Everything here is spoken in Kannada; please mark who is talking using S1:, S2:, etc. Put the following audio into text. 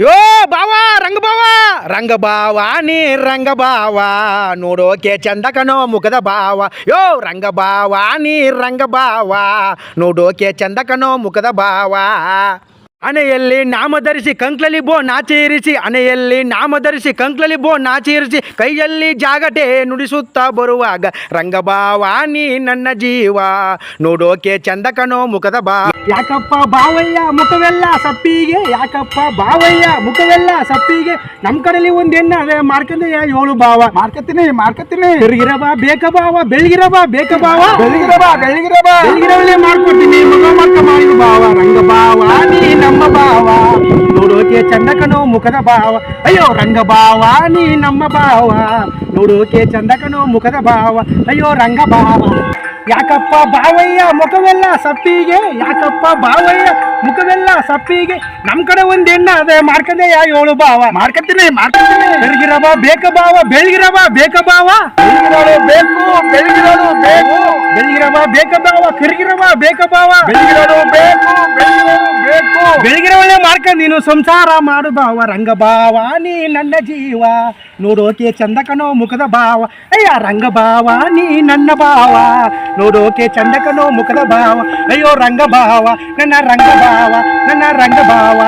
S1: ಯೋ ಬಾವ ರಂಗಬಾವ ನೀ ರಂಗಬಾವ ನೋಡೋಕೆ ಚಂದ ಕಣೋ ಮುಖದ ಭಾವ. ಯೋ ರಂಗಬಾವ ನೀ ರಂಗಬಾವ ನೋಡೋಕೆ ಚಂದ ಕಣೋ ಮುಖದ ಭಾವ. ಹಣೆಯಲ್ಲಿ ನಾಮಧರಿಸಿ ಕಂಕ್ಲಲ್ಲಿ ಬೋ ನಾಚೇರಿಸಿ, ಹಣೆಯಲ್ಲಿ ನಾಮಧರಿಸಿ ಕಂಕ್ಲಲ್ಲಿ ಬೋ ನಾಚೇರಿಸಿ, ಕೈಯಲ್ಲಿ ಜಾಗಟೆ ನುಡಿಸುತ್ತಾ ಬರುವಾಗ ರಂಗಬಾವ ನೀ ನನ್ನ ಜೀವ ನೋಡೋಕೆ ಚಂದ ಕಣೋ ಮುಖದ ಭಾವ. ಯಾಕಪ್ಪ ಬಾವಯ್ಯ ಮುಖವೆಲ್ಲ ಸಪ್ಪಿಗೆ, ಯಾಕಪ್ಪ ಬಾವಯ್ಯ ಮುಖವೆಲ್ಲ ಸಪ್ಪಿಗೆ, ನಮ್ಮ ಕಡೆಯಲ್ಲಿ ಒಂದು ಹೆಣ್ಣೆ ಮಾರ್ಕಂದ ಏಳು ಭಾವ. ಮಾರ್ಕತ್ತೀನಿ ಬೆಳಗಿರಬಾ ಬೇಕ ಭಾವ, ಬೆಳಗಿರಬಾ ಬೇಕ ಭಾವ, ಬೆಳಗಿರವಲ್ಲೇ ಮಾಡ್ಕೊಡ್ತೀನಿ ಮಗ ಮಕ್ಕ ಮಾಡಿ ಭಾವ. ರಂಗಬಾವ ನೀ ನಮ್ಮ ಭಾವ ನೋಡೋಕೆ ಚಂದ ಕಣೋ ಮುಖದ ಭಾವ. ಅಯ್ಯೋ ರಂಗಬಾವ ನೀ ನಮ್ಮ ಭಾವ ನೋಡೋಕೆ ಚಂದ ಕಣೋ ಮುಖದ ಭಾವ. ಅಯ್ಯೋ ರಂಗಬಾವ. ಯಾಕಪ್ಪ ಬಾವಯ್ಯ ಮುಖವೆಲ್ಲ ಸಪ್ಪಿಗೆ, ಯಾಕಪ್ಪ ಬಾವಯ್ಯ ಮುಖವೆಲ್ಲ ಸಪ್ಪಿಗೆ, ನಮ್ಮ ಕಡೆ ಒಂದು ಹೆಣ್ಣ ಅದೇ ಮಾರ್ಕಂದೆ ಏಳು ಭಾವ. ಮಾರ್ಕತ್ತೀನಿ ಬೆಳಗಿರಬಾ ಬೇಕ ಭಾವ, ಬೆಳಗಿರಬಾ ಬೇಕ ಭಾವ, ಬೆಳಗಿರೋದು ಬೇಕು, ಬೆಳಗಿರಬಾ ಬೇಕ ಭಾವ, ಕರಿಗಿರಬಾ ಬೇಕ ಭಾವ, ಬೆಳಗಿರೋದು ಬೇಕು, ಬೆಳಗಿರವಲ್ಲೇ ಮಾರ್ಕಂಡ್ ನೀನು ಸಂಸಾರ ಮಾಡು ಭಾವ. ರಂಗಭಾವ ನೀ ನನ್ನ ಜೀವ ನೋಡೋಕೆ ಚಂದ ಕಣೋ ಮುಖದ ಭಾವ. ಅಯ್ಯ ರಂಗಭಾವ ನೀ ನನ್ನ ಭಾವ ನೋಡೋಕೆ ಚಂದ ಕಣೋ ಮುಖದ ಭಾವ. ಅಯ್ಯೋ ರಂಗಭಾವ ನನ್ನ ರಂಗಭಾವ ನನ್ನ ರಂಗಭಾವ.